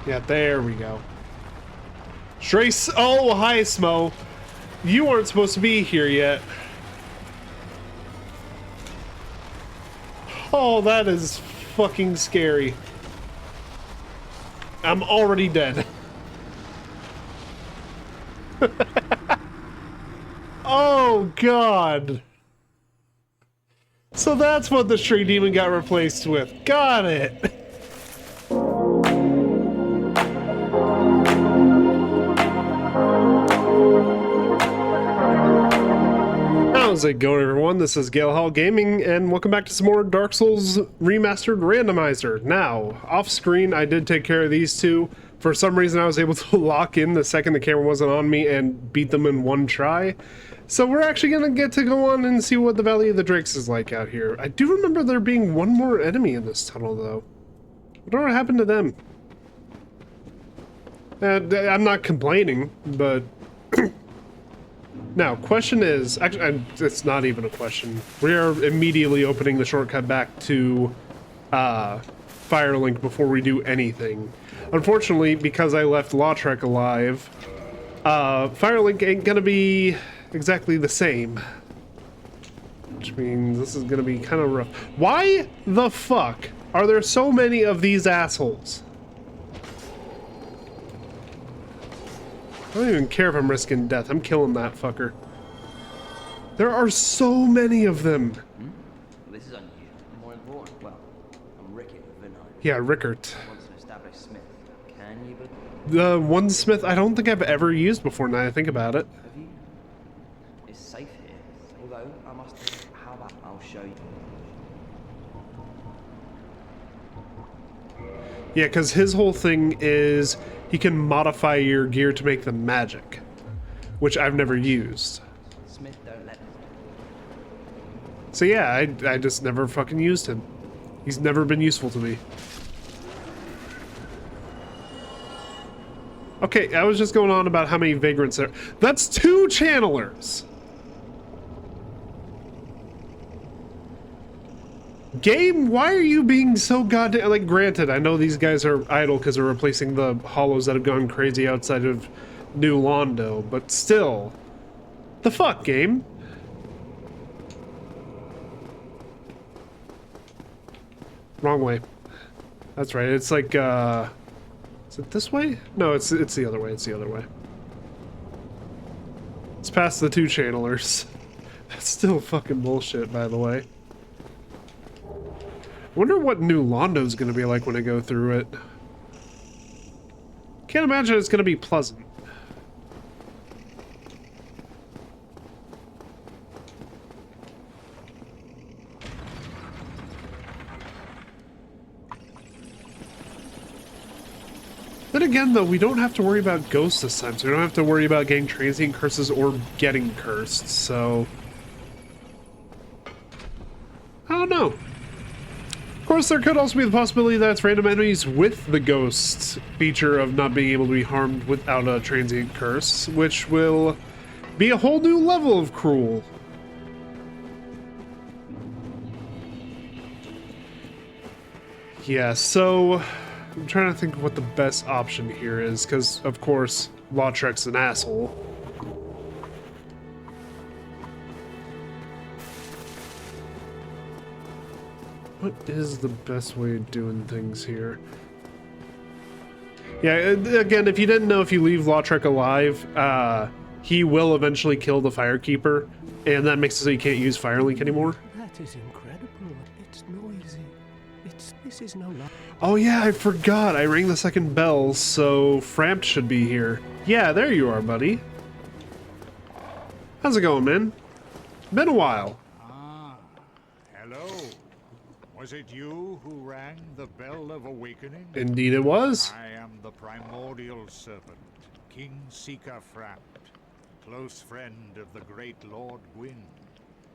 Yeah, there we go. Trace. Oh, hi, Smo. You weren't supposed to be here yet. Oh, that is fucking scary. I'm already dead. Oh, God. So that's what the Stray Demon got replaced with. Got it. How's it going, everyone? This is Gale Hall Gaming, and welcome back to some more Dark Souls Remastered Randomizer. Now, off screen, I did take care of these two. For some reason, I was able to lock in the second the camera wasn't on me and beat them in one try. So we're actually going to get to go on and see what the Valley of the Drakes is like out here. I do remember there being one more enemy in this tunnel, though. I don't know what happened to them. I'm not complaining, but... Now, question is, actually, it's not even a question. We are immediately opening the shortcut back to Firelink before we do anything. Unfortunately, because I left Lautrec alive, Firelink ain't gonna be exactly the same. Which means this is gonna be kind of rough. Why the fuck are there so many of these assholes? I don't even care if I'm risking death. I'm killing that fucker. There are so many of them. This is unusual. More important. Well, I'm Rickett of Vinod. Yeah, Rickert. Once an established smith. Can you believe? The one smith I don't think I've ever used before now I think about it. Have you? It's safe here. Although, I must... How about I'll show you? Yeah, because his whole thing is he can modify your gear to make them magic, which I've never used. Smith don't let me. So yeah, I just never fucking used him. He's never been useful to me. Okay, I was just going on about how many vagrants there. That's 2 channelers! Game, why are you being so goddamn... Like, granted, I know these guys are idle because they're replacing the hollows that have gone crazy outside of New Londo, but still. The fuck, game? Wrong way. That's right, it's like, is it this way? No, it's the other way, it's the other way. It's past the 2 channelers. That's still fucking bullshit, by the way. Wonder what New Londo's gonna be like when I go through it. Can't imagine it's gonna be pleasant. Then again, though, we don't have to worry about ghosts this time, so we don't have to worry about getting transient curses or getting cursed, so... I don't know. Of course, there could also be the possibility that it's random enemies with the ghost feature of not being able to be harmed without a transient curse, which will be a whole new level of cruel. Yeah, so I'm trying to think of what the best option here is, because, of course, Lautrec's an asshole. What is the best way of doing things here? Yeah, again, if you didn't know, if you leave Lautrec alive, he will eventually kill the Firekeeper, and that makes it so you can't use Firelink anymore. That is incredible. It's noisy. This is no luck. Oh yeah, I forgot. I rang the second bell, so Frampt should be here. Yeah, there you are, buddy. How's it going, man? Been a while. Hello. Was it you who rang the bell of awakening? Indeed it was. I am the primordial serpent, King Seeker Frampt, close friend of the great Lord Gwyn,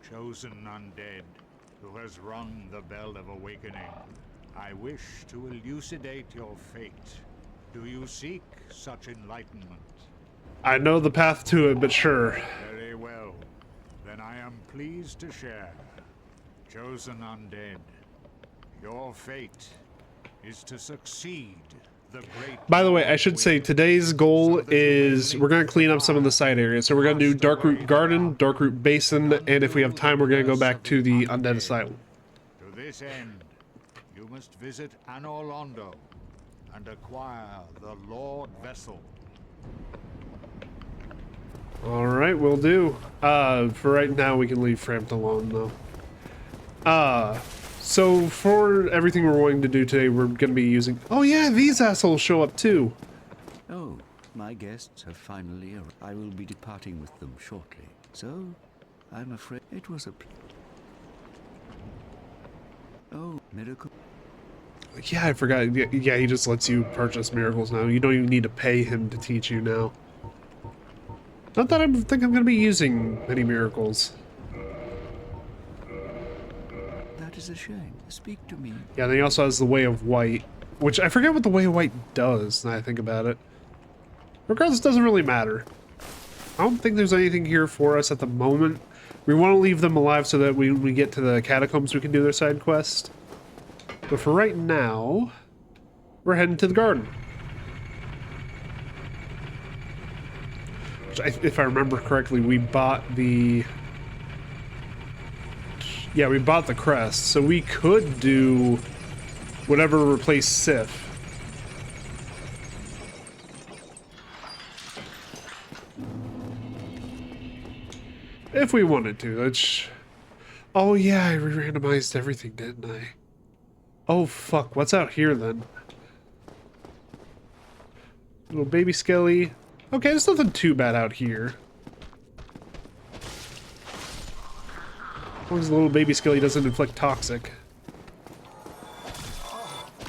chosen undead, who has rung the bell of awakening. I wish to elucidate your fate. Do you seek such enlightenment? I know the path to it, but sure. Very well. Then I am pleased to share. Chosen undead, your fate is to succeed the great By the way, I Lord should say Gwyn, today's goal so that you may is link we're going to the clean up some of the side areas. So we're going to do Darkroot Garden, Darkroot Basin, and if we have time, we're going to go back to the Undead Asylum. To this end, you must visit Anor Londo and acquire the Lord Vessel. All right, we'll do. For right now, we can leave Frampton alone, though. So for everything we're wanting to do today, we're going to be using... Oh yeah, these assholes show up too. Oh, my guests have finally arrived. I will be departing with them shortly. So, I'm afraid it was a... Oh, miracle. Yeah, I forgot. Yeah, he just lets you purchase miracles now. You don't even need to pay him to teach you now. Not that I think I'm going to be using many miracles. That is a shame. Speak to me. Yeah, and he also has the Way of White, which I forget what the Way of White does, now I think about it. Regardless, it doesn't really matter. I don't think there's anything here for us at the moment. We want to leave them alive so that when we get to the catacombs, we can do their side quest. But for right now, we're heading to the garden. Which if I remember correctly, we bought the... Yeah, we bought the crest, so we could do whatever replace Sif. If we wanted to, that's... Oh yeah, I re-randomized everything, didn't I? Oh fuck, what's out here then? Little baby skelly. Okay, there's nothing too bad out here. As long as the little baby skelly doesn't inflict toxic. I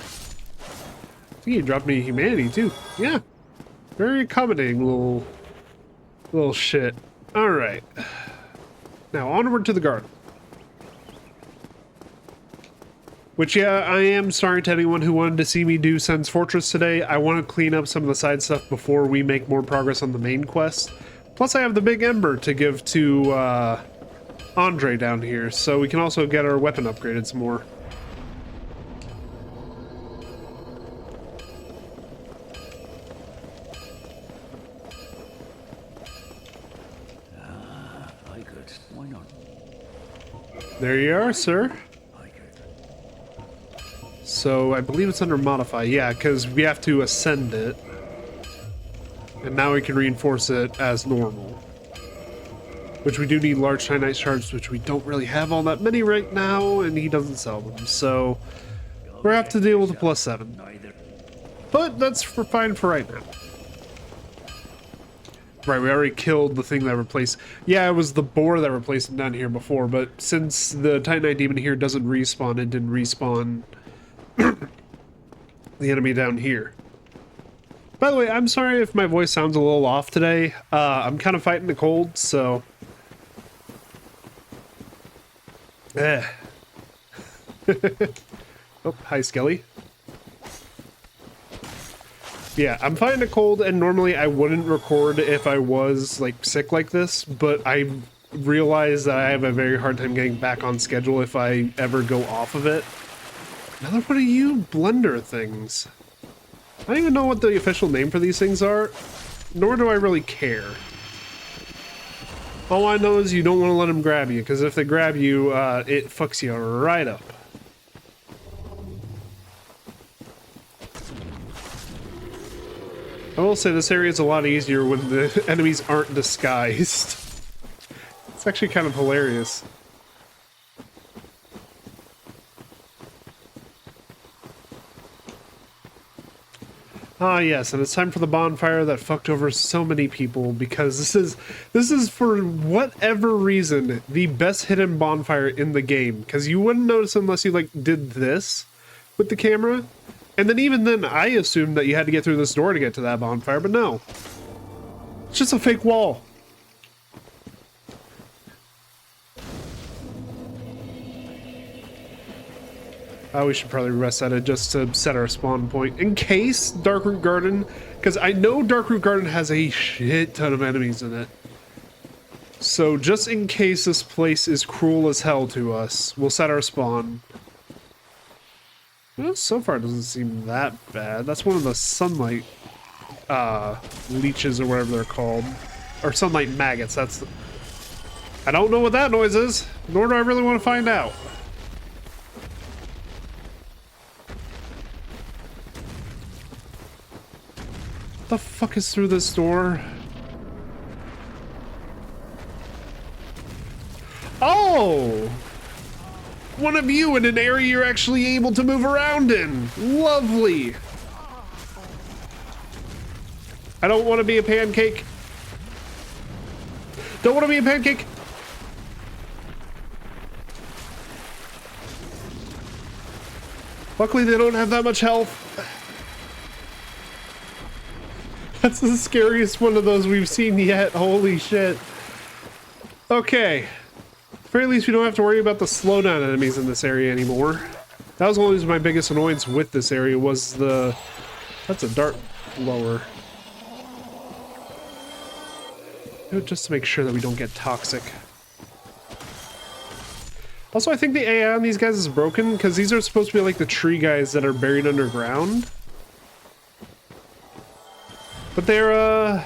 think he dropped me humanity too. Yeah. Very accommodating little shit. Alright. Now onward to the garden. Which, yeah, I am sorry to anyone who wanted to see me do Sen's Fortress today. I want to clean up some of the side stuff before we make more progress on the main quest. Plus, I have the big ember to give to Andre down here, so we can also get our weapon upgraded some more. I could. Why not? There you are, sir. So I believe it's under modify, yeah, because we have to ascend it. And now we can reinforce it as normal. Which we do need large Titanite shards, which we don't really have all that many right now, and he doesn't sell them. So we're have to deal with the +7. But that's fine for right now. Right, we already killed the thing that replaced... Yeah, it was the boar that replaced him down here before, but since the Titanite demon here doesn't respawn, it didn't respawn the enemy down here. By the way, I'm sorry if my voice sounds a little off today. I'm kind of fighting the cold, so... Oh, hi, Skelly. Yeah, I'm fighting a cold, and normally I wouldn't record if I was, like, sick like this, but I realize that I have a very hard time getting back on schedule if I ever go off of it. Another one of you blender things. I don't even know what the official name for these things are, nor do I really care. All I know is you don't want to let them grab you, because if they grab you, it fucks you right up. I will say this area is a lot easier when the enemies aren't disguised. It's actually kind of hilarious. Ah yes, and it's time for the bonfire that fucked over so many people, because this is for whatever reason the best hidden bonfire in the game, because you wouldn't notice unless you like did this with the camera. And then even then, I assumed that you had to get through this door to get to that bonfire, but no. It's just a fake wall. We should probably reset it just to set our spawn point. In case Darkroot Garden, because I know Darkroot Garden has a shit ton of enemies in it. So just in case this place is cruel as hell to us, we'll set our spawn. Well, so far it doesn't seem that bad. That's one of the sunlight leeches or whatever they're called. Or sunlight maggots. That's the... I don't know what that noise is, nor do I really want to find out. What the fuck is through this door? Oh! One of you in an area you're actually able to move around in. Lovely. I don't want to be a pancake. Don't want to be a pancake. Luckily, they don't have that much health. That's the scariest one of those we've seen yet. Holy shit. Okay. At the very least, we don't have to worry about the slowdown enemies in this area anymore. That was always my biggest annoyance with this area was the... That's a dart blower. Just to make sure that we don't get toxic. Also, I think the AI on these guys is broken because these are supposed to be like the tree guys that are buried underground. But they're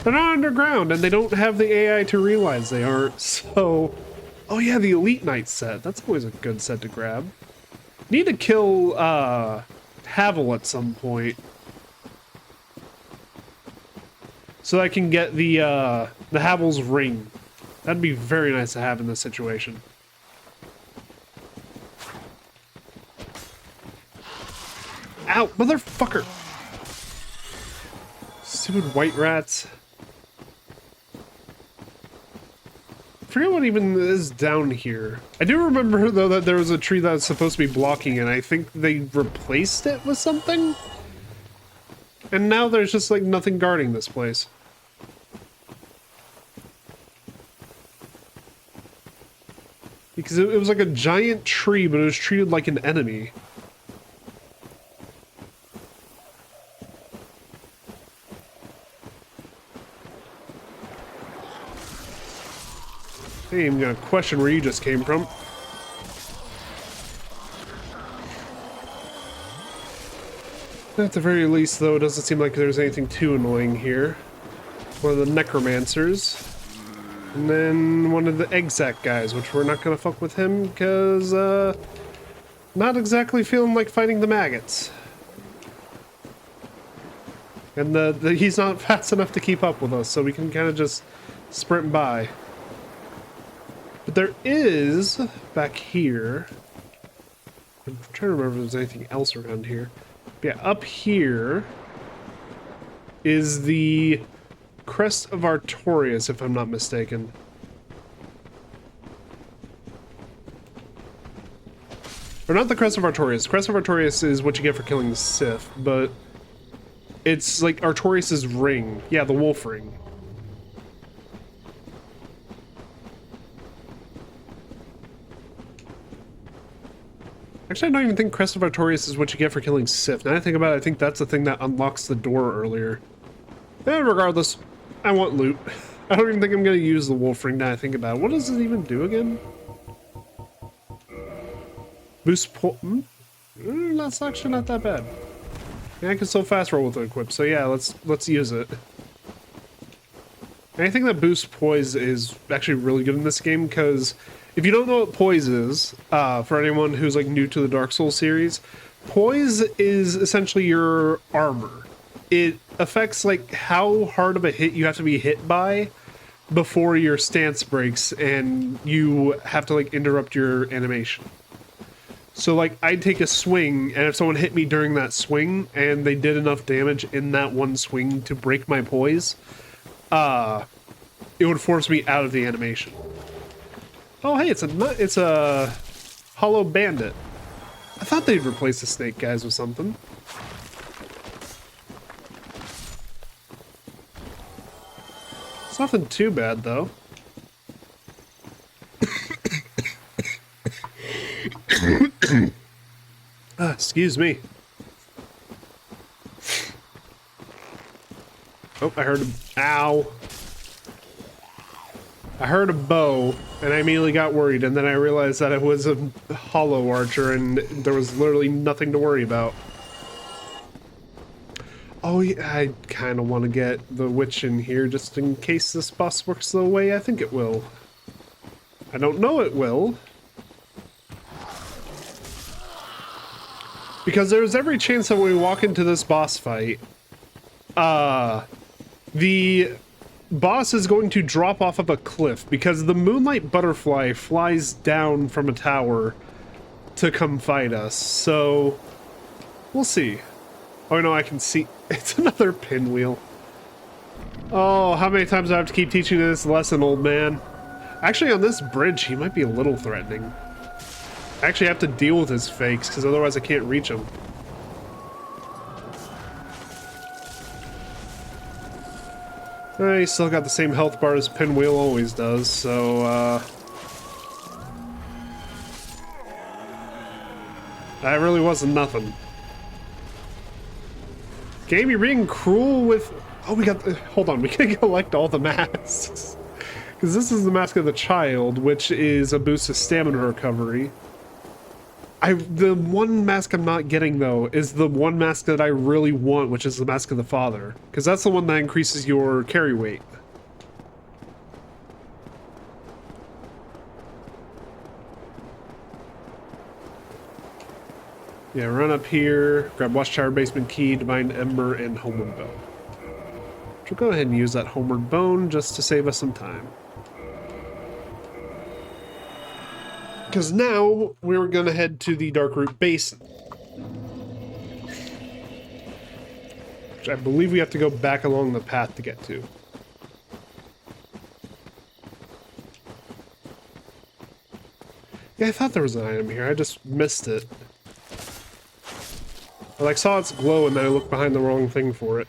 not underground and they don't have the AI to realize they aren't, so... Oh yeah, the Elite Knight set. That's always a good set to grab. Need to kill, Havel at some point. So I can get the Havel's ring. That'd be very nice to have in this situation. Ow, motherfucker! Stupid white rats. I forget what even is down here. I do remember, though, that there was a tree that was supposed to be blocking it, and I think they replaced it with something? And now there's just, like, nothing guarding this place. Because it was like a giant tree, but it was treated like an enemy. Hey, I'm gonna question where you just came from. At the very least, though, it doesn't seem like there's anything too annoying here. One of the necromancers. And then one of the egg sack guys, which we're not gonna fuck with him, because, not exactly feeling like fighting the maggots. And he's not fast enough to keep up with us, so we can kind of just sprint by. But there is, back here... I'm trying to remember if there's anything else around here. Yeah, up here is the Crest of Artorias, if I'm not mistaken. Or not the Crest of Artorias. Crest of Artorias is what you get for killing the Sith, but it's like Artorias' ring. Yeah, the wolf ring. Actually, I don't even think Crest of Artorias is what you get for killing Sith. Now that I think about it, I think that's the thing that unlocks the door earlier. Regardless, I want loot. I don't even think I'm going to use the wolf ring now I think about it. What does it even do again? Boost that's actually not that bad. Yeah, I can still fast roll with it equipped, so yeah, let's use it. Anything that boosts poise is actually really good in this game, because if you don't know what poise is, for anyone who's like new to the Dark Souls series, poise is essentially your armor. It affects like how hard of a hit you have to be hit by before your stance breaks and you have to like interrupt your animation. So like I'd take a swing, and if someone hit me during that swing and they did enough damage in that one swing to break my poise, it would force me out of the animation. Oh hey, it's a hollow bandit. I thought they'd replace the snake guys with something. It's nothing too bad though. Excuse me. Oh, I heard him. Ow. I heard a bow, and I immediately got worried, and then I realized that it was a hollow archer, and there was literally nothing to worry about. Oh, yeah, I kind of want to get the witch in here, just in case this boss works the way I think it will. I don't know it will. Because there's every chance that when we walk into this boss fight, the boss is going to drop off of a cliff because the moonlight butterfly flies down from a tower to come fight us. So we'll see. Oh no, I can see it's another pinwheel. Oh, how many times do I have to keep teaching you this lesson, old man? Actually, on this bridge, he might be a little threatening. I actually have to deal with his fakes because otherwise I can't reach him. He still got the same health bar as Pinwheel always does, so, that really wasn't nothing. Game, you're being cruel with... Oh, we got... Hold on, we can collect all the masks. Because this is the Mask of the Child, which is a boost of stamina recovery. The one mask I'm not getting, though, is the one mask that I really want, which is the Mask of the Father. Because that's the one that increases your carry weight. Yeah, run up here, grab Watchtower Basement Key, Divine Ember, and Homeward Bone. We'll go ahead and use that Homeward Bone just to save us some time. Because now we're going to head to the Darkroot Basin. Which I believe we have to go back along the path to get to. Yeah, I thought there was an item here. I just missed it. I like saw its glow and then I looked behind the wrong thing for it.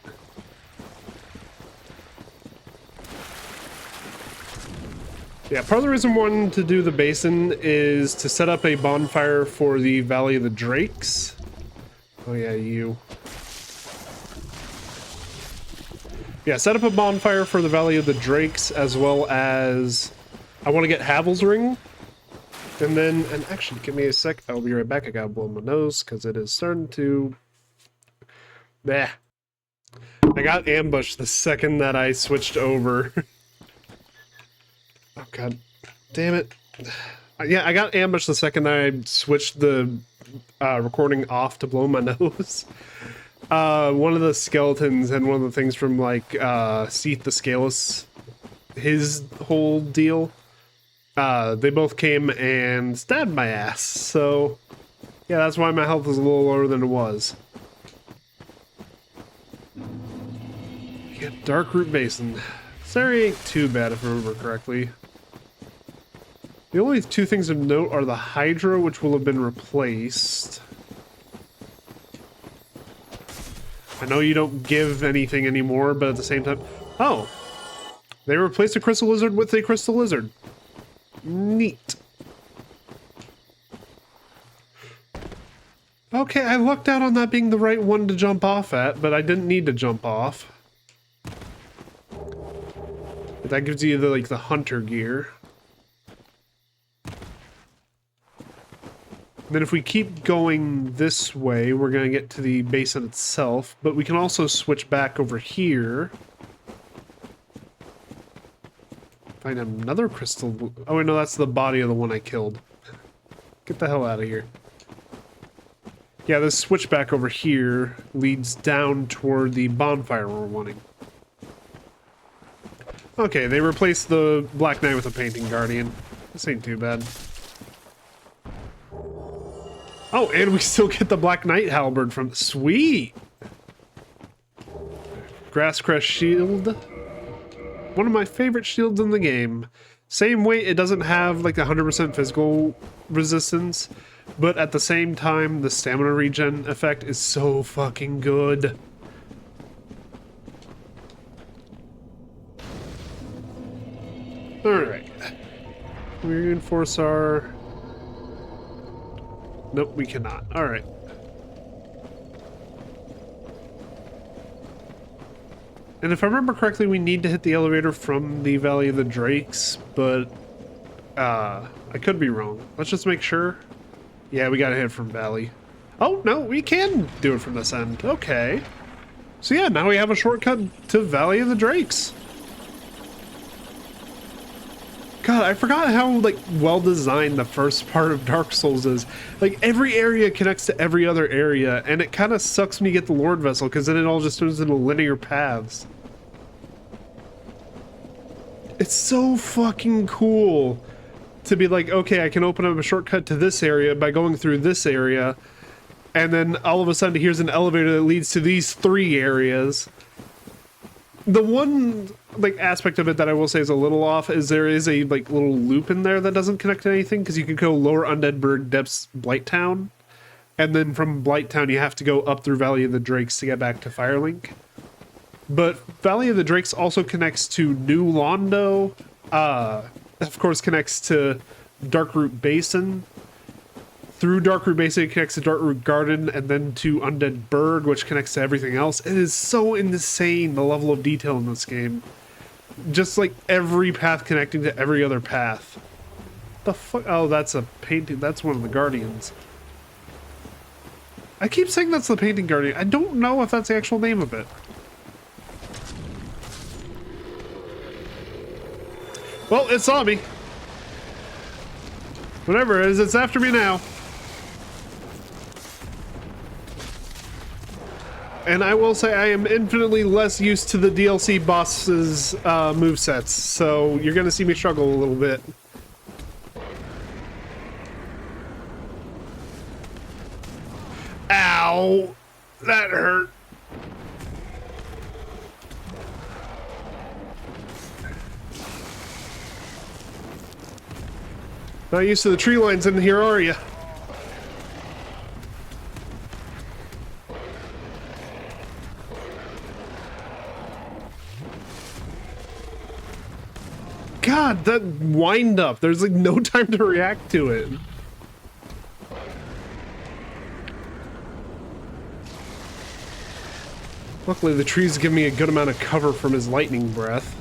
Yeah, part of the reason I wanted to do the basin is to set up a bonfire for the Valley of the Drakes. Oh yeah, you. Yeah, set up a bonfire for the Valley of the Drakes, as well as I want to get Havel's ring. And then, and actually, give me a sec, I'll be right back. I gotta blow my nose, because it is starting to... Bah. I got ambushed the second that I switched over. Oh god, damn it. Yeah, I got ambushed the second that I switched the recording off to blow my nose. One of the skeletons and one of the things from like Seath the Scaleless, his whole deal, they both came and stabbed my ass. So yeah, that's why my health is a little lower than it was. Yeah, Darkroot Basin. This area ain't too bad if I remember correctly. The only two things of note are the Hydra, which will have been replaced. I know you don't give anything anymore, but at the same time... Oh! They replaced a Crystal Lizard with a Crystal Lizard. Neat. Okay, I lucked out on that being the right one to jump off at, but I didn't need to jump off. But that gives you the, like, the hunter gear. Then if we keep going this way, we're going to get to the basin itself, but we can also switch back over here. Find another crystal. Oh, wait, no, that's the body of the one I killed. Get the hell out of here. Yeah, this switch back over here leads down toward the bonfire we're wanting. Okay, they replaced the Black Knight with a Painting Guardian. This ain't too bad. Oh, and we still get the Black Knight halberd from... Sweet! Grasscrest Shield. One of my favorite shields in the game. Same weight, it doesn't have like 100% physical resistance, but at the same time, the stamina regen effect is so fucking good. Alright. We reinforce our... Nope, we cannot. Alright. And if I remember correctly, we need to hit the elevator from the Valley of the Drakes, but I could be wrong. Let's just make sure. Yeah, we gotta hit it from Valley. Oh, no, we can do it from this end. Okay. So yeah, now we have a shortcut to Valley of the Drakes. God, I forgot how, like, well-designed the first part of Dark Souls is. Like, every area connects to every other area, and it kind of sucks when you get the Lord Vessel, because then it all just turns into linear paths. It's so fucking cool to be like, okay, I can open up a shortcut to this area by going through this area, and then all of a sudden here's an elevator that leads to these 3 areas. The one, like, aspect of it that I will say is a little off is there is a, like, little loop in there that doesn't connect to anything, because you can go Lower Undead Depths Blighttown, and then from Blighttown you have to go up through Valley of the Drakes to get back to Firelink. But Valley of the Drakes also connects to New Londo, of course connects to Darkroot Basin. Through Darkroot Basin, it connects to Darkroot Garden, and then to Undead Burg, which connects to everything else. It is so insane, the level of detail in this game. Just like every path connecting to every other path. The fuck? Oh, that's a painting. That's one of the Guardians. I keep saying that's the Painting Guardian. I don't know if that's the actual name of it. Well, it saw me. Whatever it is, it's after me now. And I will say I am infinitely less used to the DLC bosses' movesets, so you're gonna see me struggle a little bit. Ow! That hurt. Not used to the tree lines in here, are you? God, that wind up. There's like no time to react to it. Luckily, the trees give me a good amount of cover from his lightning breath.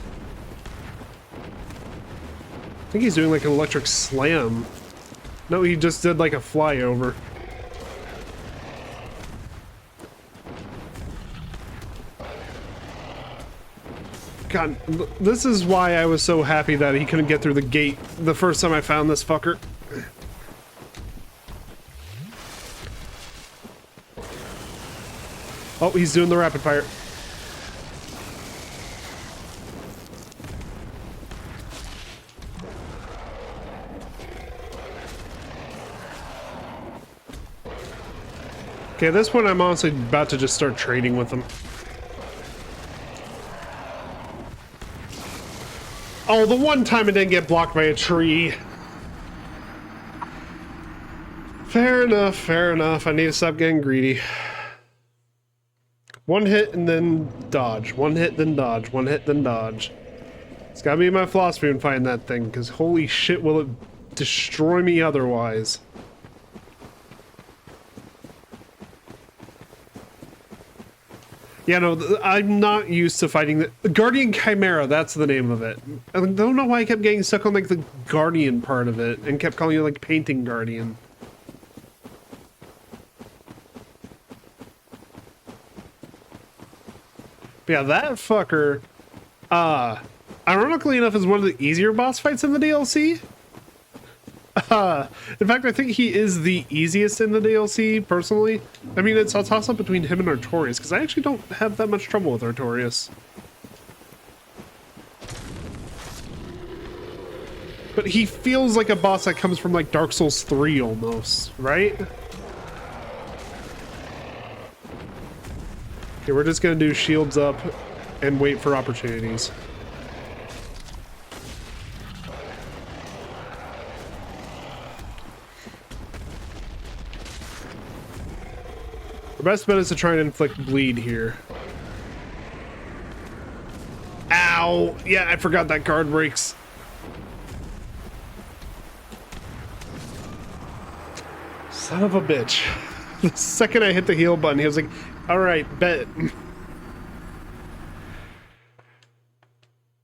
I think he's doing like an electric slam. No, he just did like a flyover. God, this is why I was so happy that he couldn't get through the gate the first time I found this fucker. Oh, he's doing the rapid fire. Okay, at this point I'm honestly about to just start trading with him. Oh, the one time it didn't get blocked by a tree. Fair enough, fair enough. I need to stop getting greedy. One hit and then dodge. One hit, then dodge. One hit, then dodge. It's gotta be my philosophy when fighting that thing, because holy shit will it destroy me otherwise. Yeah, no, I'm not used to fighting the Guardian Chimera, that's the name of it. I don't know why I kept getting stuck on like the Guardian part of it and kept calling it like Painting Guardian. But yeah, that fucker, ironically enough, is one of the easier boss fights in the DLC. In fact, I think he is the easiest in the DLC, personally. I mean, it's a toss-up between him and Artorias, because I actually don't have that much trouble with Artorias. But he feels like a boss that comes from, like, Dark Souls 3, almost, right? Okay, we're just gonna do shields up and wait for opportunities. Our best bet is to try and inflict bleed here. Ow! Yeah, I forgot that guard breaks. Son of a bitch. The second I hit the heal button, he was like, alright, bet.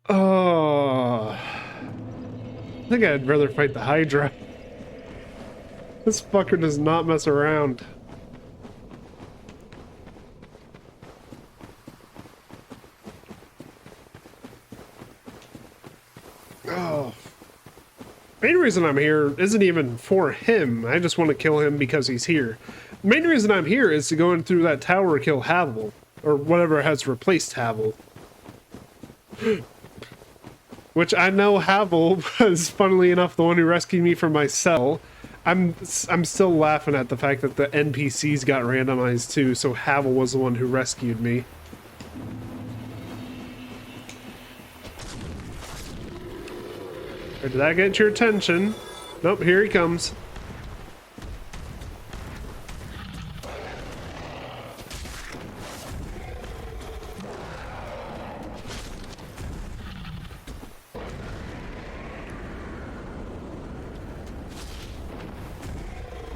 Oh, I think I'd rather fight the Hydra. This fucker does not mess around. Oh. Main reason I'm here isn't even for him. I just want to kill him because he's here. The main reason I'm here is to go in through that tower to kill Havel. Or whatever has replaced Havel. Which I know Havel was, funnily enough, the one who rescued me from my cell. I'm still laughing at the fact that the NPCs got randomized too, so Havel was the one who rescued me. Did that get your attention? Nope, here he comes.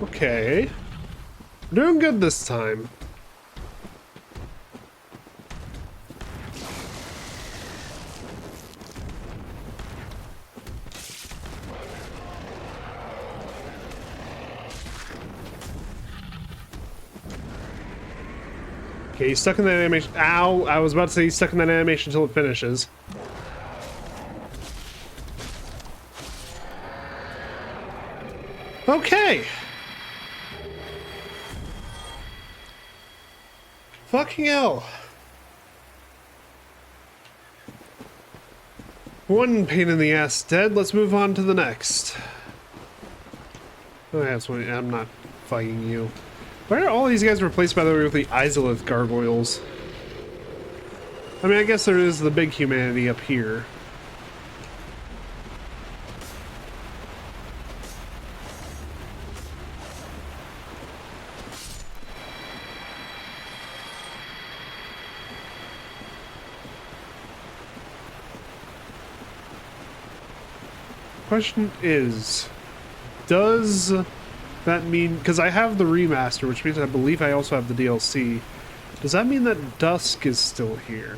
Okay. We're doing good this time. Okay, he's stuck in that animation. Ow! I was about to say he's stuck in that animation until it finishes. Okay! Fucking hell. One pain in the ass dead. Let's move on to the next. Oh, that's why I'm not fighting you. Why are all these guys replaced, by the way, with the Izalith gargoyles? I mean, I guess there is the big humanity up here. Question is, does that mean, because I have the remaster, which means I believe I also have the DLC, does that mean that Dusk is still here?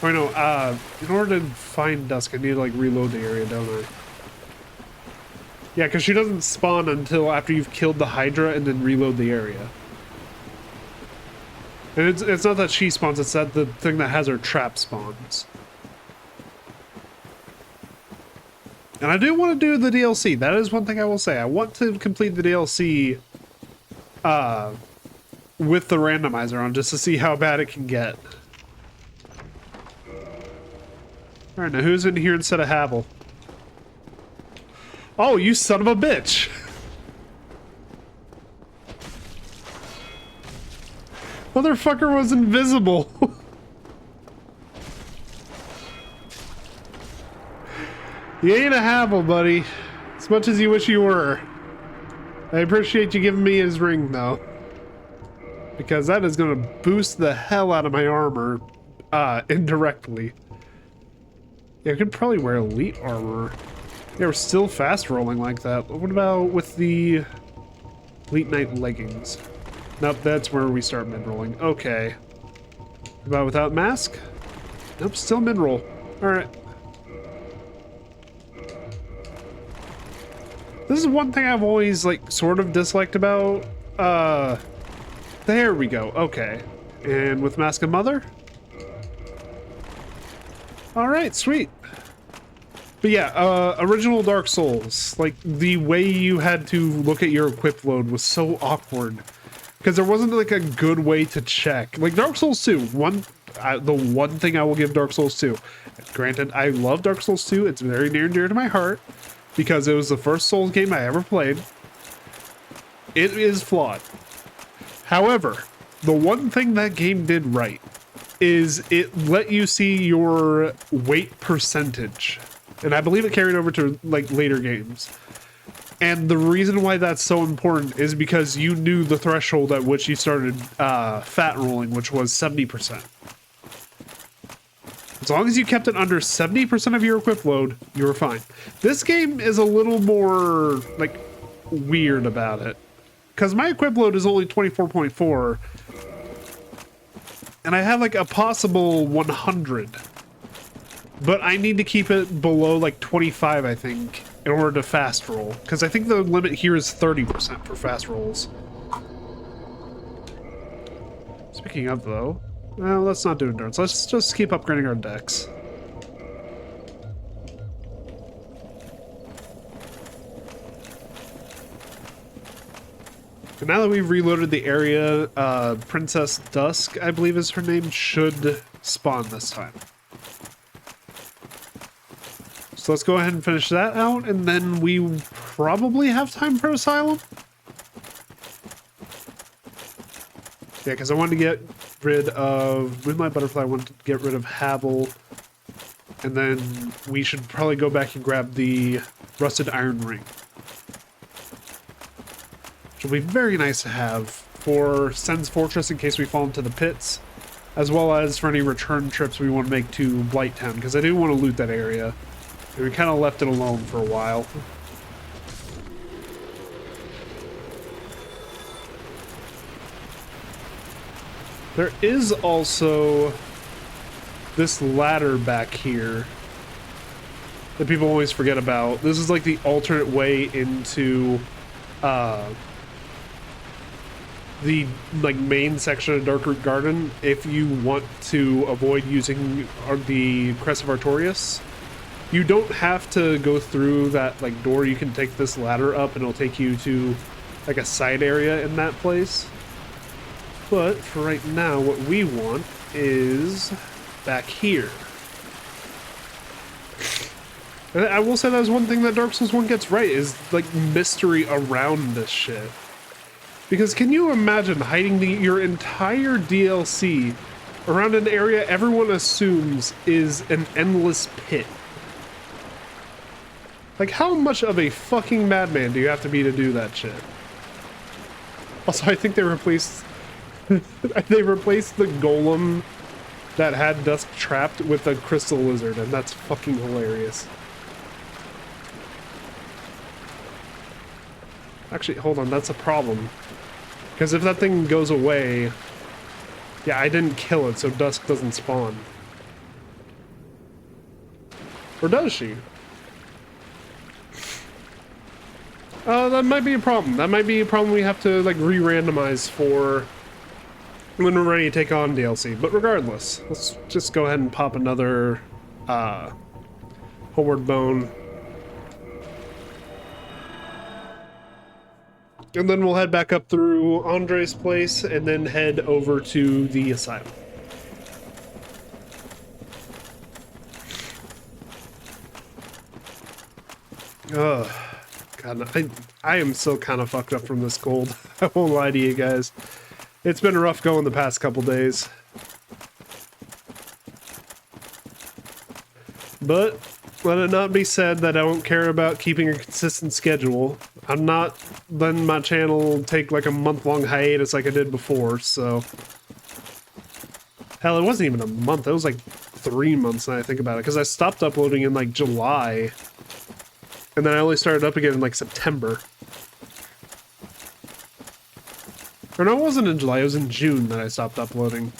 Oh no, in order to find Dusk, I need to like reload the area, don't I? Yeah, because she doesn't spawn until after you've killed the Hydra and then reload the area. And it's not that she spawns, it's that the thing that has her trap spawns. And I do want to do the DLC. That is one thing I will say. I want to complete the DLC with the randomizer on, just to see how bad it can get. Alright, now who's in here instead of Havel? Oh, you son of a bitch! Motherfucker was invisible. You ain't a Havel, buddy. As much as you wish you were. I appreciate you giving me his ring, though. Because that is going to boost the hell out of my armor, indirectly. Yeah, I could probably wear elite armor. Yeah, we're still fast rolling like that. What about with the elite knight leggings? Nope, that's where we start mid-rolling. Okay. What about without mask? Nope, still mid-roll. Alright. This is one thing I've always, like, sort of disliked about, there we go, okay. And with Mask of Mother? Alright, sweet. But yeah, original Dark Souls, like, the way you had to look at your equip load was so awkward. Because there wasn't, like, a good way to check. Like, Dark Souls 2, the one thing I will give Dark Souls 2. Granted, I love Dark Souls 2, it's very near and dear to my heart. Because it was the first Souls game I ever played. It is flawed. However, the one thing that game did right is it let you see your weight percentage. And I believe it carried over to like later games. And the reason why that's so important is because you knew the threshold at which you started fat rolling, which was 70%. As long as you kept it under 70% of your equip load, you were fine. This game is a little more, like, weird about it. Because my equip load is only 24.4. And I have like a possible 100. But I need to keep it below like 25, I think, in order to fast roll. Because I think the limit here is 30% for fast rolls. Speaking of, though, well, let's not do endurance. Let's just keep upgrading our decks. And now that we've reloaded the area, Princess Dusk, I believe is her name, should spawn this time. So let's go ahead and finish that out, and then we probably have time for Asylum. Yeah, because I wanted to get rid of Moonlight Butterfly, I wanted to get rid of Havel, and then we should probably go back and grab the Rusted Iron Ring. Which will be very nice to have for Sen's Fortress in case we fall into the pits, as well as for any return trips we want to make to Blighttown, because I do want to loot that area. And we kind of left it alone for a while. There is also this ladder back here that people always forget about. This is like the alternate way into the like main section of Darkroot Garden if you want to avoid using the Crest of Artorias. You don't have to go through that like door. You can take this ladder up and it'll take you to like a side area in that place. But for right now, what we want is back here. And I will say that is one thing that Dark Souls 1 gets right, is like mystery around this shit. Because can you imagine hiding your entire DLC around an area everyone assumes is an endless pit? Like, how much of a fucking madman do you have to be to do that shit? Also, I think they replaced the golem that had Dusk trapped with the crystal lizard, and that's fucking hilarious. Actually, hold on, that's a problem. Because if that thing goes away... Yeah, I didn't kill it, so Dusk doesn't spawn. Or does she? That might be a problem. That might be a problem we have to, like, re-randomize for when we're ready to take on DLC. But regardless, let's just go ahead and pop another, Homeward Bone. And then we'll head back up through Andre's place and then head over to the Asylum. Ugh. God, I am still kind of fucked up from this cold. I won't lie to you guys. It's been rough going the past couple days. But let it not be said that I don't care about keeping a consistent schedule. I'm not letting my channel take like a month-long hiatus like I did before, so... Hell, it wasn't even a month. It was like 3 months now I think about it, because I stopped uploading in like July. And then I only started up again in like September. Or no, it wasn't in July, it was in June that I stopped uploading.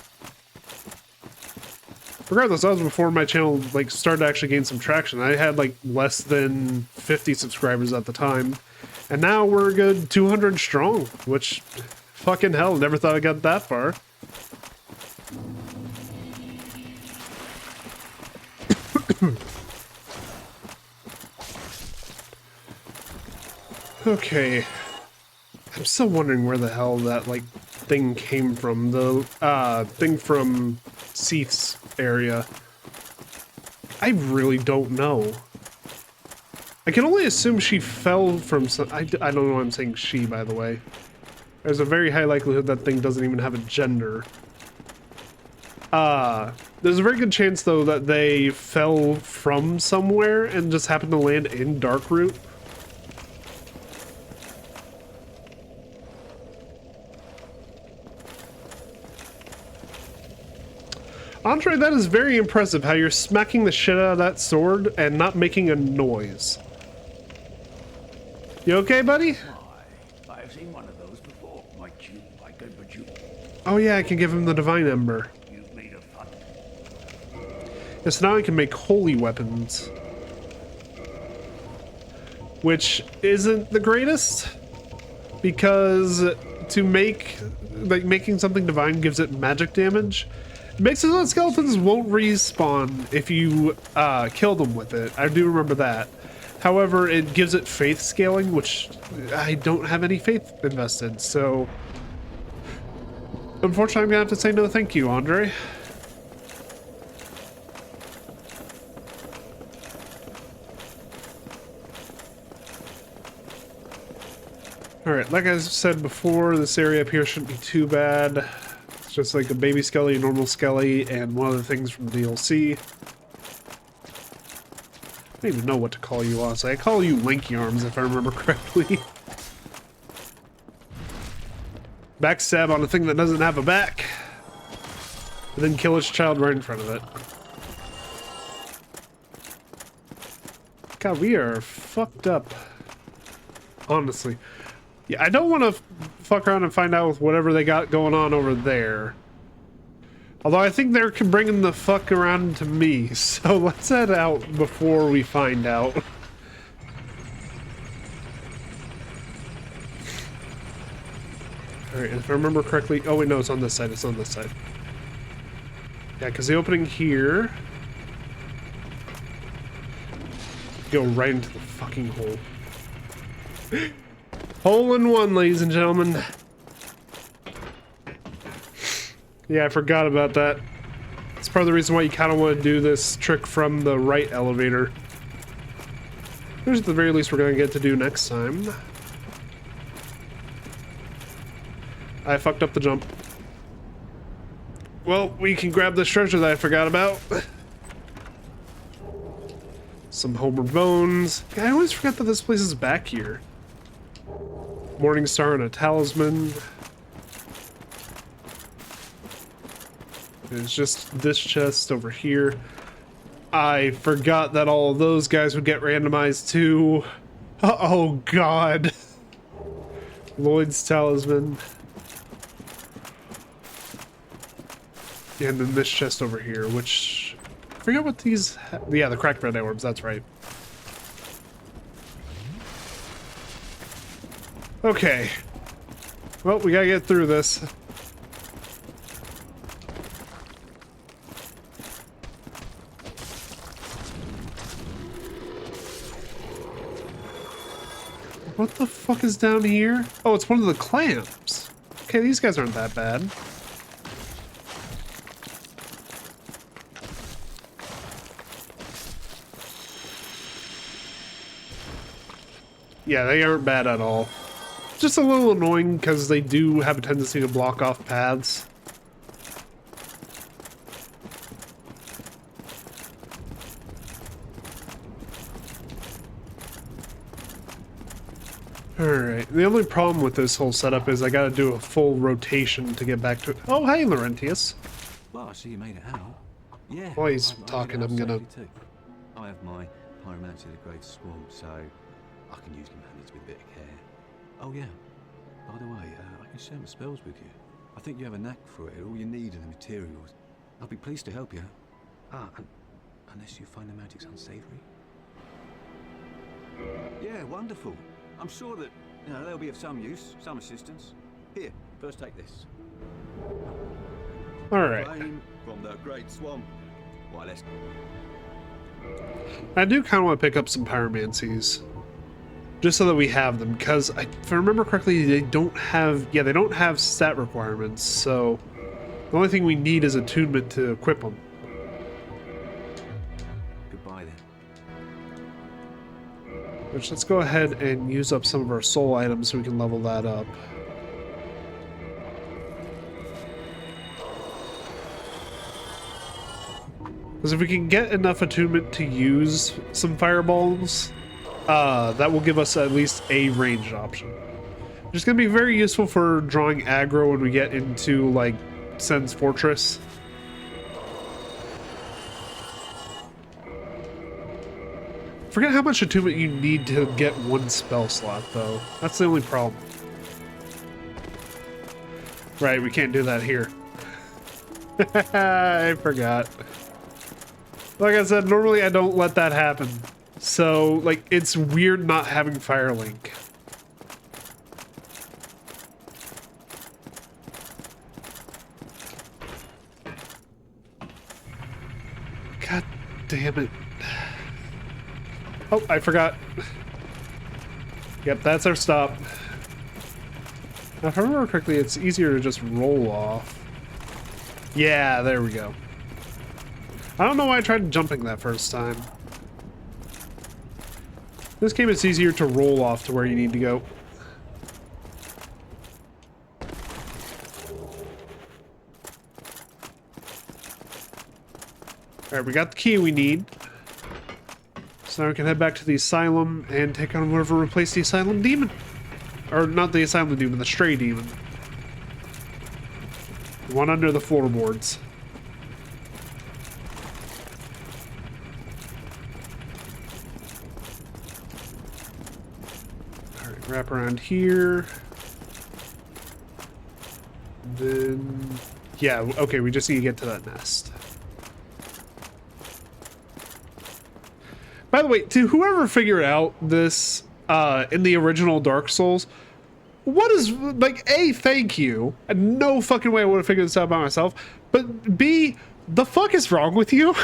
Regardless, that was before my channel like started to actually gain some traction. I had like less than 50 subscribers at the time. And now we're a good 200 strong, which fucking hell, never thought I got that far. Okay. I'm still wondering where the hell that, like, thing came from. The, thing from Seath's area. I really don't know. I can only assume she fell from some... I don't know why I'm saying she, by the way. There's a very high likelihood that thing doesn't even have a gender. There's a very good chance, though, that they fell from somewhere and just happened to land in Darkroot. Andre, that is very impressive how you're smacking the shit out of that sword and not making a noise. You okay, buddy? Why, I've seen one of those before. Might you like a bajou? Oh yeah, I can give him the Divine Ember. You So now I can make holy weapons, which isn't the greatest, because to make, like, making something divine gives it magic damage. It makes it so that skeletons won't respawn if you kill them with it. I do remember that. However, it gives it faith scaling, which I don't have any faith invested, so unfortunately I'm gonna have to say no thank you, Andre. Alright, like I said before, this area up here shouldn't be too bad. It's just like a baby skelly, a normal skelly, and one of the things from the DLC. I don't even know what to call you, honestly. I call you Lanky Arms, if I remember correctly. Backstab on a thing that doesn't have a back. And then kill its child right in front of it. God, we are fucked up. Honestly. Yeah, I don't want to fuck around and find out with whatever they got going on over there. Although I think they're bringing the fuck around to me, so let's head out before we find out. Alright, if I remember correctly... Oh wait, no, it's on this side, it's on this side. Yeah, because the opening here... Go right into the fucking hole. Hole in one, ladies and gentlemen. Yeah, I forgot about that. It's part of the reason why you kind of want to do this trick from the right elevator. Which at the very least we're going to get to do next time. I fucked up the jump. Well, we can grab this treasure that I forgot about. Some Homer bones. Yeah, I always forget that this place is back here. Morning Star and a talisman. It's just this chest over here. I forgot that all of those guys would get randomized too. Oh god. Lloyd's talisman. And then this chest over here, which... I forget what these... Yeah, the cracked red orbs, that's right. Okay. Well, we gotta get through this. What the fuck is down here? Oh, it's one of the clamps. Okay, these guys aren't that bad. Yeah, they aren't bad at all. Just a little annoying because they do have a tendency to block off paths. Alright, the only problem with this whole setup is I gotta do a full rotation to get back to it. Oh, hey, Laurentius. Well, I see you made it out. Yeah. While he's talking, I'm gonna... I have my pyromancy of the Great Swamp, so I can usually manage with a bit of care. Oh yeah. By the way, I can share my spells with you. I think you have a knack for it. All you need are the materials. I'll be pleased to help you. Unless you find the magic's unsavory. Yeah, wonderful. I'm sure that, you know, they'll be of some use, some assistance. Here, first take this. Alright. From the Great Swamp. Why, let's... I do kind of want to pick up some pyromancies. Just so that we have them, because if I remember correctly, they don't have... Yeah, they don't have stat requirements, so... The only thing we need is attunement to equip them. Goodbye, then. Which, let's go ahead and use up some of our soul items so we can level that up. Because if we can get enough attunement to use some fireballs, that will give us at least a ranged option. Which is going to be very useful for drawing aggro when we get into, like, Sen's Fortress. Forget how much attunement you need to get one spell slot, though. That's the only problem. Right, we can't do that here. I forgot. Like I said, normally I don't let that happen. So, like, it's weird not having Firelink. God damn it. Oh, I forgot. Yep, that's our stop. Now, if I remember correctly, it's easier to just roll off. Yeah, there we go. I don't know why I tried jumping that first time. This game, it's easier to roll off to where you need to go. Alright, we got the key we need. So now we can head back to the asylum and take on whatever replaced the asylum demon. Or not the asylum demon, the stray demon. The one under the floorboards. Alright, wrap around here. Then... yeah, okay, we just need to get to that nest. By the way, to whoever figured out this in the original Dark Souls, what is, like, A, thank you. No fucking way I would have figured this out by myself. But B, the fuck is wrong with you?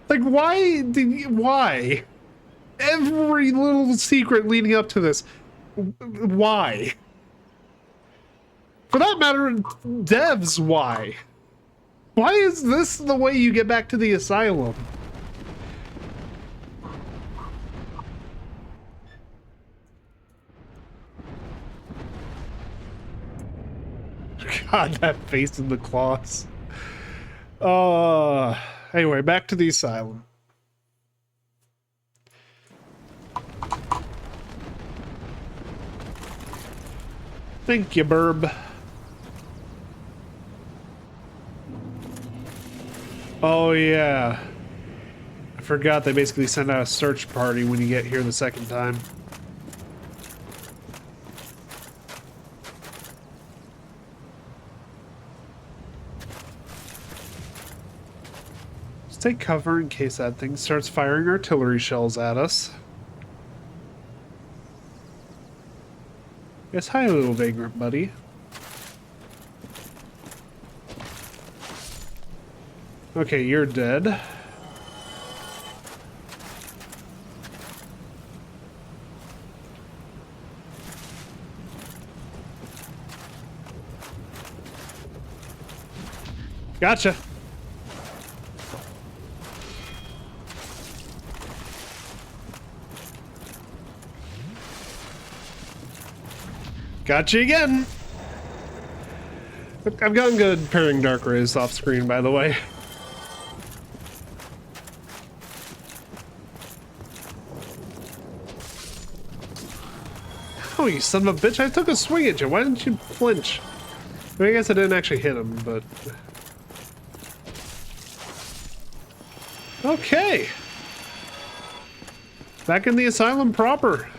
Like, why? Every little secret leading up to this. Why? For that matter, devs, why? Why is this the way you get back to the asylum? God, that face in the claws. Anyway, back to the asylum. Thank you, Burb. Oh, yeah. I forgot they basically send out a search party when you get here the second time. Take cover in case that thing starts firing artillery shells at us. Yes, hi, little vagrant buddy. Okay, you're dead. Gotcha. Gotcha again! I've gotten good at pairing Dark Rays off screen, by the way. Oh, you son of a bitch, I took a swing at you. Why didn't you flinch? I mean, I guess I didn't actually hit him, but... okay! Back in the asylum proper.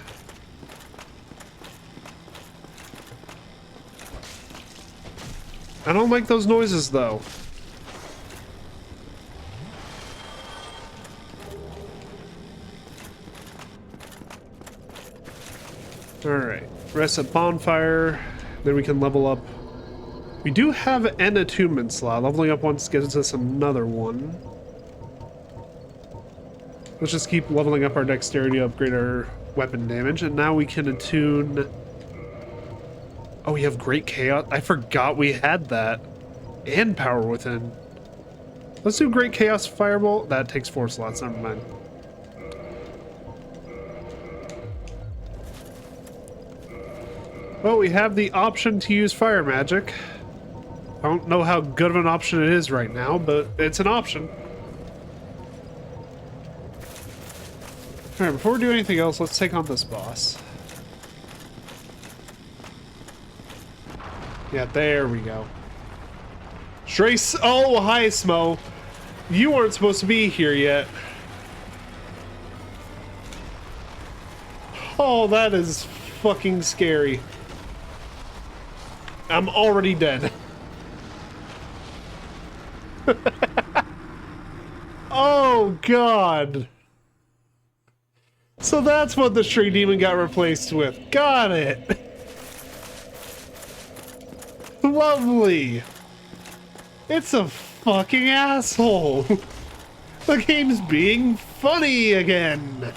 I don't like those noises, though. Alright, rest at bonfire, then we can level up. We do have an attunement slot. Leveling up once gives us another one. Let's just keep leveling up our dexterity to upgrade our weapon damage, and now we can attune... oh, we have Great Chaos. I forgot we had that. And Power Within. Let's do Great Chaos Fireball. That takes 4 slots, never mind. Well, we have the option to use fire magic. I don't know how good of an option it is right now, but it's an option. Alright, before we do anything else, let's take on this boss. Yeah, there we go. Trace. Oh, hi, Smo. You weren't supposed to be here yet. Oh, that is fucking scary. I'm already dead. god. So that's what the Stray Demon got replaced with. Got it. Lovely. It's a fucking asshole. The game's being funny again.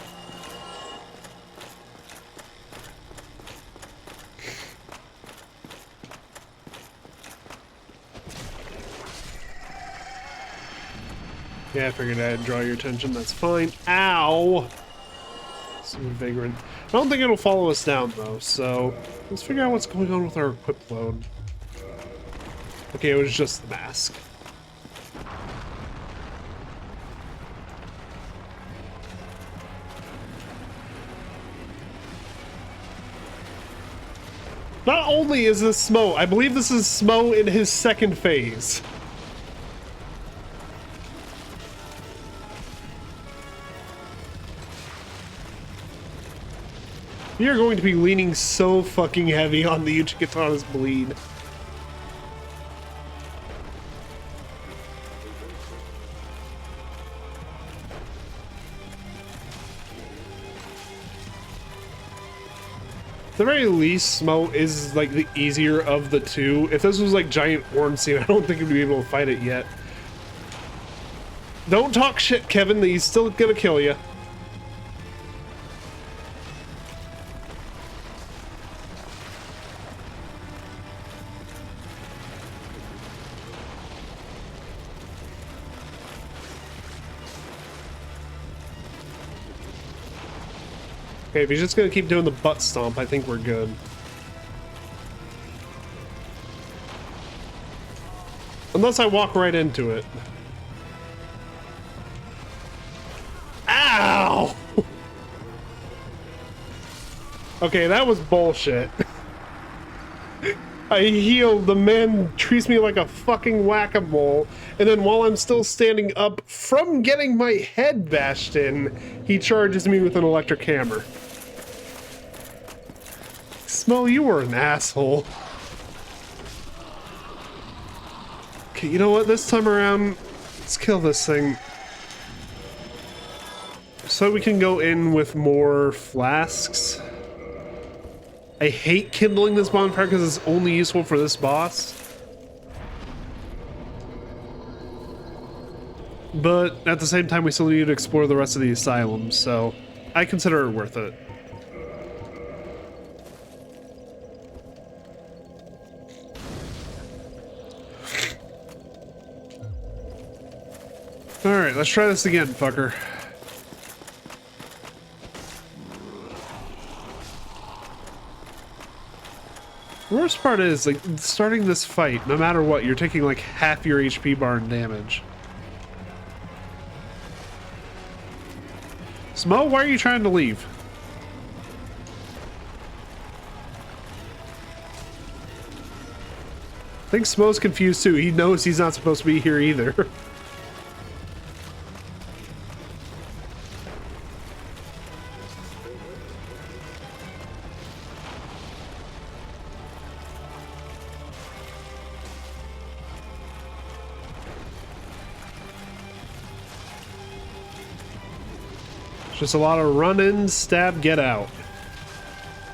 Yeah, I figured I'd draw your attention. That's fine. Ow! Some vagrant. I don't think it'll follow us down, though, so let's figure out what's going on with our equip load. Okay, it was just the mask. Not only is this Smo, I believe this is Smo in his second phase. You're going to be leaning so fucking heavy on the Uchigatana's bleed. At the very least, Smo is like the easier of the two. If this was like giant Ornstein, I don't think we'd be able to fight it yet. Don't talk shit, Kevin. He's still gonna kill you. Okay, if he's just gonna keep doing the butt stomp, I think we're good. Unless I walk right into it. Ow! Okay, that was bullshit. I healed, the man treats me like a fucking whack-a-mole, and then while I'm still standing up from getting my head bashed in, he charges me with an electric hammer. Smo, you were an asshole. Okay, you know what? This time around, let's kill this thing. So we can go in with more flasks. I hate kindling this bonfire because it's only useful for this boss. But at the same time, we still need to explore the rest of the asylum, so I consider it worth it. Alright, let's try this again, fucker. The worst part is, like, starting this fight, no matter what, you're taking like half your HP bar in damage. Smo, why are you trying to leave? I think Smo's confused too. He knows he's not supposed to be here either. Just a lot of run in, stab, get out.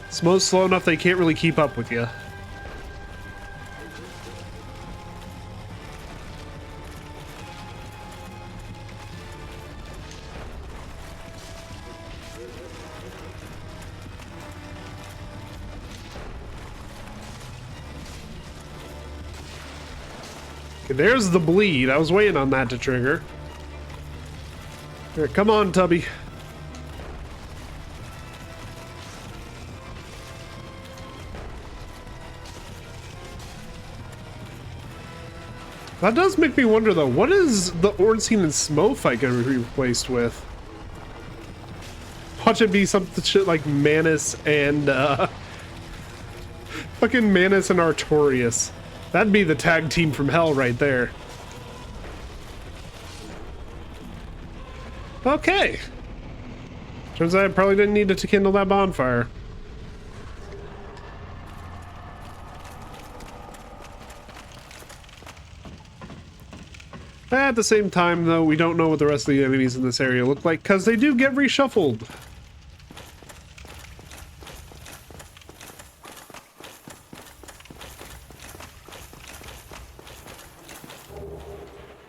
Smo's slow enough they can't really keep up with you. Okay, there's the bleed. I was waiting on that to trigger. Here, come on, Tubby. That does make me wonder, though, what is the Ornstein and Smo fight going to be replaced with? Watch it be some shit like Manus and, fucking Manus and Artorias. That'd be the tag team from hell right there. Okay. Turns out I probably didn't need to kindle that bonfire. At the same time, though, we don't know what the rest of the enemies in this area look like, because they do get reshuffled.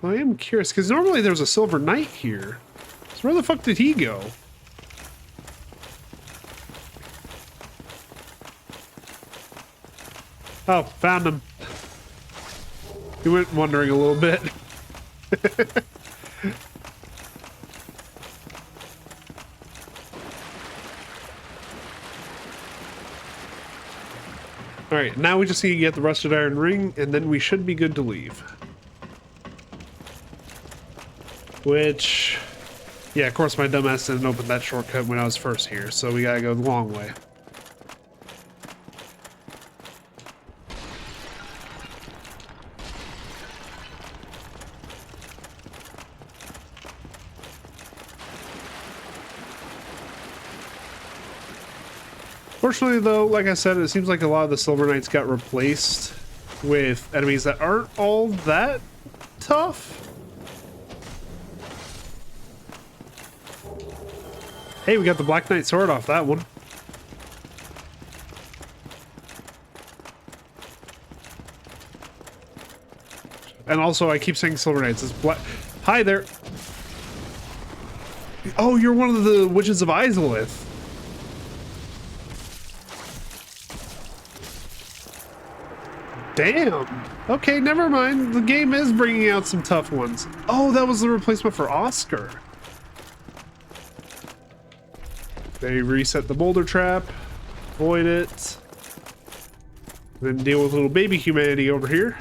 I am curious, because normally there's a Silver Knight here. So where the fuck did he go? Oh, found him. He went wandering a little bit. Alright, now we just need to get the rusted iron ring, and then we should be good to leave. Which... yeah, of course my dumbass didn't open that shortcut when I was first here, so we gotta go the long way. Fortunately, though, like I said, it seems like a lot of the Silver Knights got replaced with enemies that aren't all that tough. Hey, we got the Black Knight sword off that one. And also, I keep saying Silver Knights. It's black. Hi there. Oh, you're one of the Witches of Izalith. Damn. Okay, never mind. The game is bringing out some tough ones. Oh, that was the replacement for Oscar. They reset the boulder trap. Avoid it. Then deal with little baby humanity over here.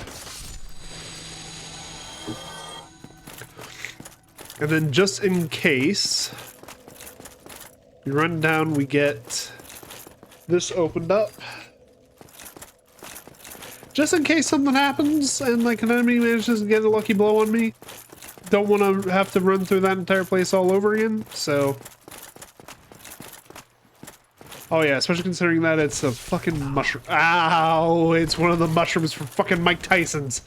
And then just in case we run down, we get this opened up. Just in case something happens and like an enemy manages to get a lucky blow on me. Don't want to have to run through that entire place all over again, so... oh yeah, especially considering that it's a fucking mushroom. Ow! It's one of the mushrooms from fucking Mike Tyson's.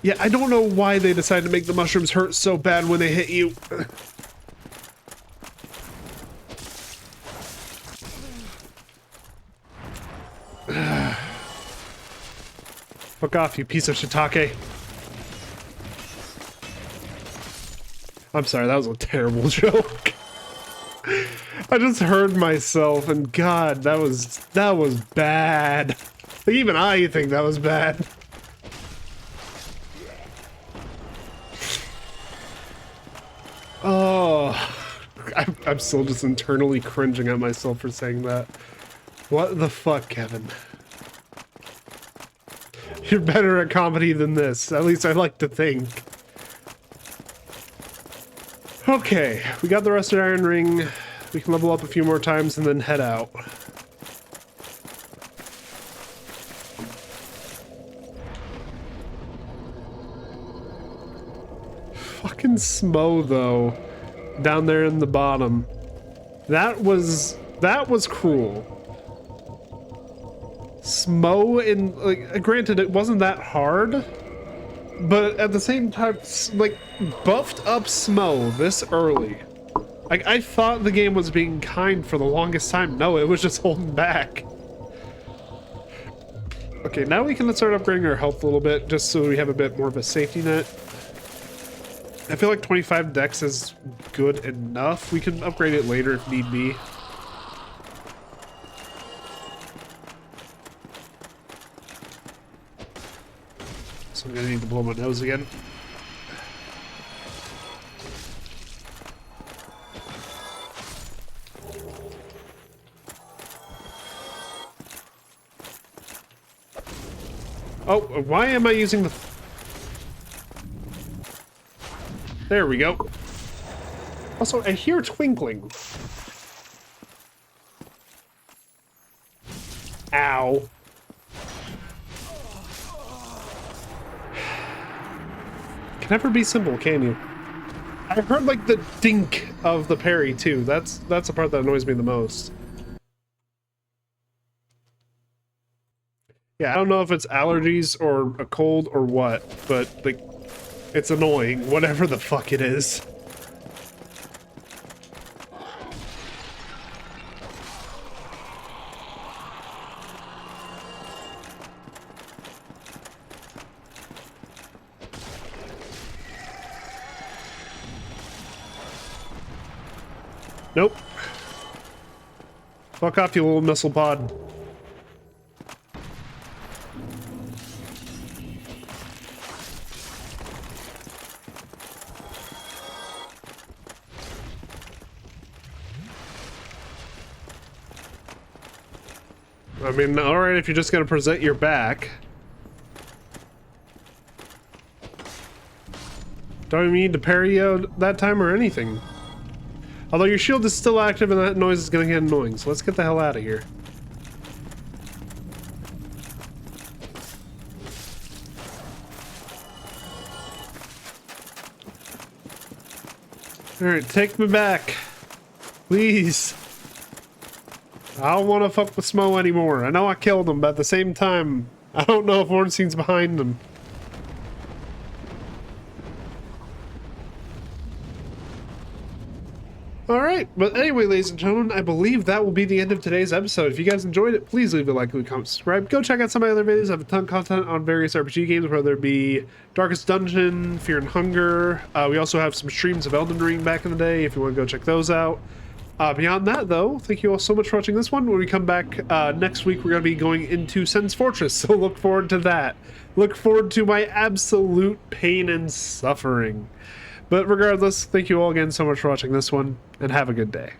Yeah, I don't know why they decided to make the mushrooms hurt so bad when they hit you. Fuck off, you piece of shiitake. I'm sorry, that was a terrible joke. I just heard myself, and God, that was bad. Like, even I think that was bad. Oh, I'm still just internally cringing at myself for saying that. What the fuck, Kevin? You're better at comedy than this. At least I like to think. Okay, we got the rusted iron ring. We can level up a few more times and then head out. Fucking Smo, though, down there in the bottom. That was cruel. Smo in, like, granted it wasn't that hard, but at the same time, like, buffed up Smo this early. Like, I thought the game was being kind for the longest time. No, it was just holding back. Okay, now we can start upgrading our health a little bit, just so we have a bit more of a safety net. I feel like 25 dex is good enough. We can upgrade it later if need be. So I'm gonna need to blow my nose again. Oh, why am I using the... there we go. Also, I hear twinkling. Ow. Can never be simple, can you? I heard like the dink of the parry too. That's the part that annoys me the most. Yeah, I don't know if it's allergies or a cold or what, but like, it's annoying, whatever the fuck it is. Nope. Fuck off, you little missile pod. I mean, alright, if you're just gonna present your back. Don't even need to parry you that time or anything. Although your shield is still active and that noise is gonna get annoying, so let's get the hell out of here. Alright, take me back. Please. I don't want to fuck with Smo anymore. I know I killed him, but at the same time, I don't know if Ornstein's behind them. Alright, but anyway, ladies and gentlemen, I believe that will be the end of today's episode. If you guys enjoyed it, please leave a like, leave a comment, subscribe. Go check out some of my other videos. I have a ton of content on various RPG games, whether it be Darkest Dungeon, Fear and Hunger. We also have some streams of Elden Ring back in the day, if you want to go check those out. Beyond that, though, thank you all so much for watching this one. When we come back next week, we're going to be going into Sen's Fortress, so look forward to that. Look forward to my absolute pain and suffering. But regardless, thank you all again so much for watching this one, and have a good day.